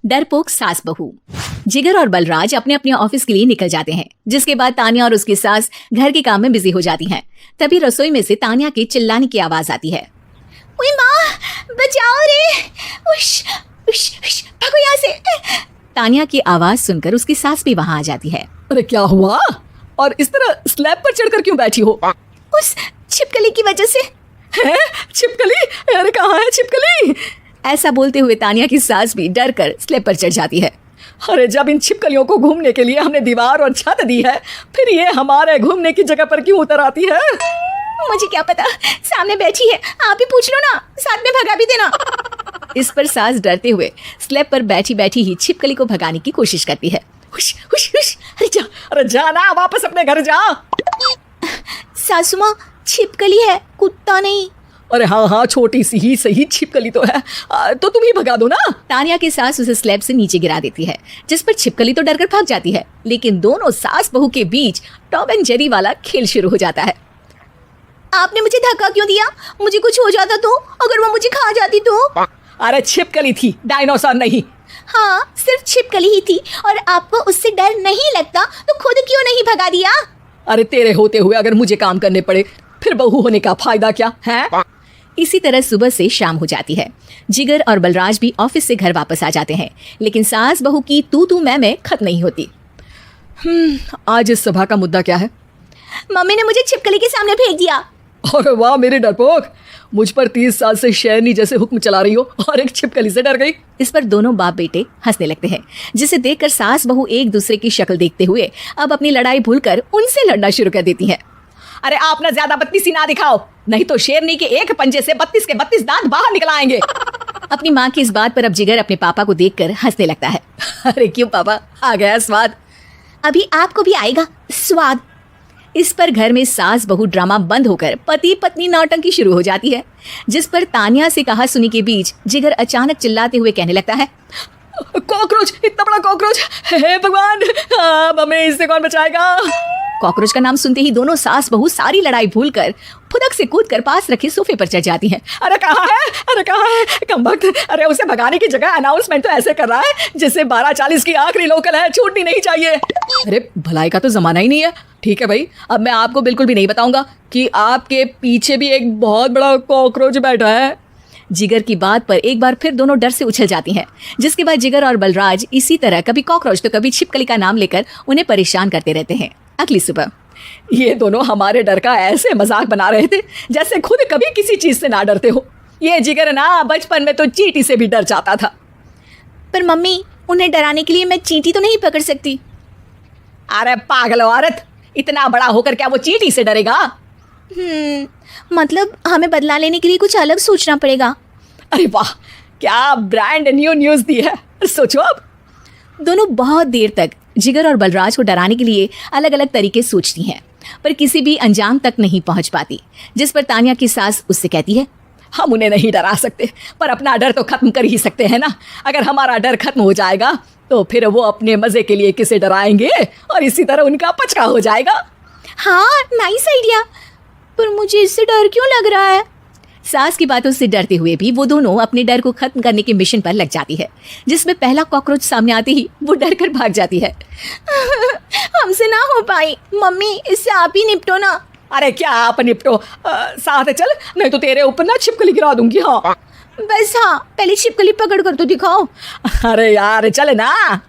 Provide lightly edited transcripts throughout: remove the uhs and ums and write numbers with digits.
डरपोक सास बहू। जिगर और बलराज अपने अपने ऑफिस के लिए निकल जाते हैं, जिसके बाद तान्या और उसकी सास घर के काम में बिजी हो जाती हैं। तभी रसोई में से तान्या के चिल्लाने की आवाज आती है। ओए माँ, बचाओ रे, उश, उश, उश, भागो यहाँ से। तान्या की आवाज सुनकर उसकी सास भी वहाँ आ जाती है। अरे क्या हुआ? और इस तरह स्लैब पर चढ़कर क्यों बैठी हो? उस छिपकली की वजह से। है? छिपकली? अरे कहाँ है छिपकली? ऐसा बोलते हुए तान्या की सास भी डर कर स्लैब पर चढ़ जाती है। अरे जब इन छिपकलियों को घूमने के लिए हमने दीवार और छत दी है, फिर ये हमारे घूमने की जगह पर क्यों उतर आती है? मुझे क्या पता, सामने बैठी है, आप ही पूछ लो ना, साथ में भगा भी देना। इस पर सास डरते हुए स्लैब पर बैठी बैठी ही छिपकली को भगाने की कोशिश करती है। हुश, हुश, हुश, अरे जा ना, वापस अपने घर जा। सासू माँ, छिपकली है, कुत्ता नहीं। अरे हाँ, छोटी सी ही सही छिपकली तो है, तो तुम ही भगा दो ना। तान्या की सास उसे स्लैब से नीचे गिरा देती है, जिस पर छिपकली तो डरकर भाग जाती है, लेकिन दोनों सास बहू के बीच टॉम एंड जेरी वाला खेल शुरू हो जाता है। आपने मुझे धक्का क्यों दिया? मुझे कुछ हो जाता तो, अगर वो मुझे खा जाती तो? अरे छिपकली थी, डायनासोर नहीं। हाँ, सिर्फ छिपकली ही थी, और आपको उससे डर नहीं लगता तो खुद क्यों नहीं भगा दिया? अरे तेरे होते हुए अगर मुझे काम करने पड़े, फिर बहू होने का फायदा क्या है? इसी तरह सुबह से शाम हो जाती है। जिगर और बलराज भी ऑफिस से घर वापस आ जाते हैं, लेकिन सास बहू की तू मैं खत्म नहीं होती। आज इस सभा का मुद्दा क्या है? मम्मी ने मुझे छिपकली के सामने फेंक दिया। अरे वाह मेरे डरपोक, मुझ पर 30 साल से शेरनी जैसे हुक्म चला रही हो और एक छिपकली से डर गई। इस पर दोनों बाप बेटे हंसने लगते हैं, जिसे देखकर सास बहू एक दूसरे की शक्ल देखते हुए अब अपनी लड़ाई भूलकर उनसे लड़ना शुरू कर देती हैं। अरे आप ना ज्यादा बत्तीसी ना दिखाओ, नहीं तो शेरनी के एक पंजे से 32 के 32 दांत बाहर निकल आएंगे। अपनी माँ की इस बात पर अब जिगर अपने पापा को देखकर हंसने लगता है। अरे क्यों पापा, आ गया स्वाद? अभी आपको भी आएगा स्वाद। इस पर घर में सास बहू ड्रामा बंद होकर पति पत्नी नौटंकी शुरू हो जाती है, जिस पर तान्या से कहा सुनी के बीच जिगर अचानक चिल्लाते हुए कहने लगता है। कॉकरोच, इतना बड़ा कॉकरोच, हे भगवान, हमें इससे कौन बचाएगा? कॉकरोच का नाम सुनते ही दोनों सास बहू सारी लड़ाई भूलकर फुदक से कूदकर पास रखे सोफे पर चढ़ जाती हैं। अरे कहाँ है कमबख्त? अरे उसे भगाने की जगह अनाउंसमेंट तो ऐसे कर रहा है जैसे 12:40 की आखिरी लोकल है, छूटनी नहीं चाहिए। अरे भलाई का तो जमाना ही नहीं है। ठीक है भाई, अब मैं आपको बिल्कुल भी नहीं बताऊंगा कि आपके पीछे भी एक बहुत बड़ा कॉकरोच बैठा है। जिगर की बात पर एक बार फिर दोनों डर से उछल जाती हैं, जिसके बाद जिगर और बलराज इसी तरह कभी कॉकरोच तो कभी छिपकली का नाम लेकर उन्हें परेशान करते रहते हैं। अगली सुबह ये दोनों हमारे डर का ऐसे मजाक बना रहे थे जैसे खुद कभी किसी चीज से ना डरते हो। ये जिगर ना बचपन में तो चींटी से भी डर जाता था। पर मम्मी, उन्हें डराने के लिए मैं चींटी तो नहीं पकड़ सकती। अरे पागल औरत, इतना बड़ा होकर क्या वो चींटी से डरेगा? मतलब हमें बदला लेने के लिए कुछ अलग सोचना पड़ेगा। अरे वाह, क्या ब्रांड न्यू न्यूज दी है। सोचो अब। दोनों बहुत देर तक जिगर और बलराज को डराने के लिए अलग अलग तरीके सोचती हैं, पर किसी भी अंजाम तक नहीं पहुंच पाती, जिस पर तान्या की सास उससे कहती है। हम उन्हें नहीं डरा सकते, पर अपना डर तो खत्म कर ही सकते हैं ना। अगर हमारा डर खत्म हो जाएगा तो फिर वो अपने मजे के लिए किसे डराएंगे और इसी तरह उनका पचका हो जाएगा। हाँ, नाइस आइडिया, पर मुझे इससे डर क्यों लग रहा है? सास की बातों से डरते हुए भी वो दोनों अपने डर को खत्म करने के मिशन पर लग जाती है, जिसमें पहला कॉकरोच सामने आते ही वो डर कर भाग जाती है। हमसे ना हो पाई मम्मी, इससे आप ही निपटो ना। अरे क्या आप निपटो, साथ चल, नहीं तो तेरे ऊपर ना छिपकली गिरा दूंगी। हाँ बस, हाँ पहले छिपकली पकड़ कर तो दिखाओ। अरे यार चल ना।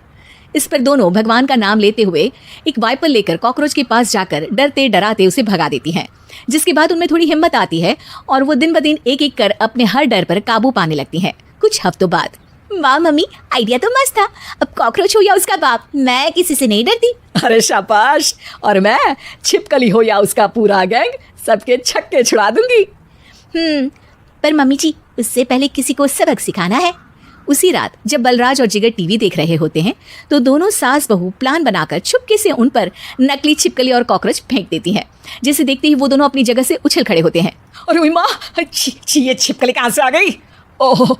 इस पर दोनों भगवान का नाम लेते हुए एक वाइपर लेकर कॉकरोच के पास जाकर डरते डराते उसे भगा देती हैं, जिसके बाद उनमें थोड़ी हिम्मत आती है और वो दिन ब दिन एक एक कर अपने हर डर पर काबू पाने लगती हैं। कुछ हफ्तों बाद, वाह मम्मी, आइडिया तो मस्त था। अब कॉकरोच हो या उसका बाप, मैं किसी से नहीं डरती। अरे शाबाश। और मैं छिपकली हो या उसका पूरा गैंग, सबके छक्के छुड़ा दूंगी। पर मम्मी जी, उससे पहले किसी को सबक सिखाना है। उसी रात जब बलराज और जिगर टीवी देख रहे होते हैं तो दोनों सास बहू प्लान बनाकर चुपके से उन पर नकली छिपकली और कॉकरोच फेंक देती हैं, जिसे देखते ही वो दोनों अपनी जगह से उछल खड़े होते हैं। अरे माँ, ये छिपकली कहाँ से आ गई? ओह,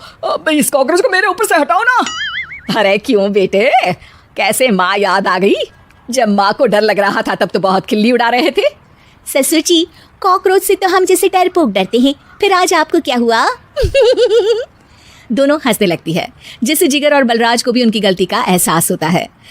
इस कॉकरोच को मेरे ऊपर से हटाओ ना। अरे क्यों बेटे, कैसे माँ याद आ गई? जब माँ को डर लग रहा था तब तो बहुत खिल्ली उड़ा रहे थे। ससुर जी, कॉकरोच से तो हम जैसे डरपोक डरते हैं, फिर आज आपको क्या हुआ? दोनों हंसने लगती है, जिससे जिगर और बलराज को भी उनकी गलती का एहसास होता है।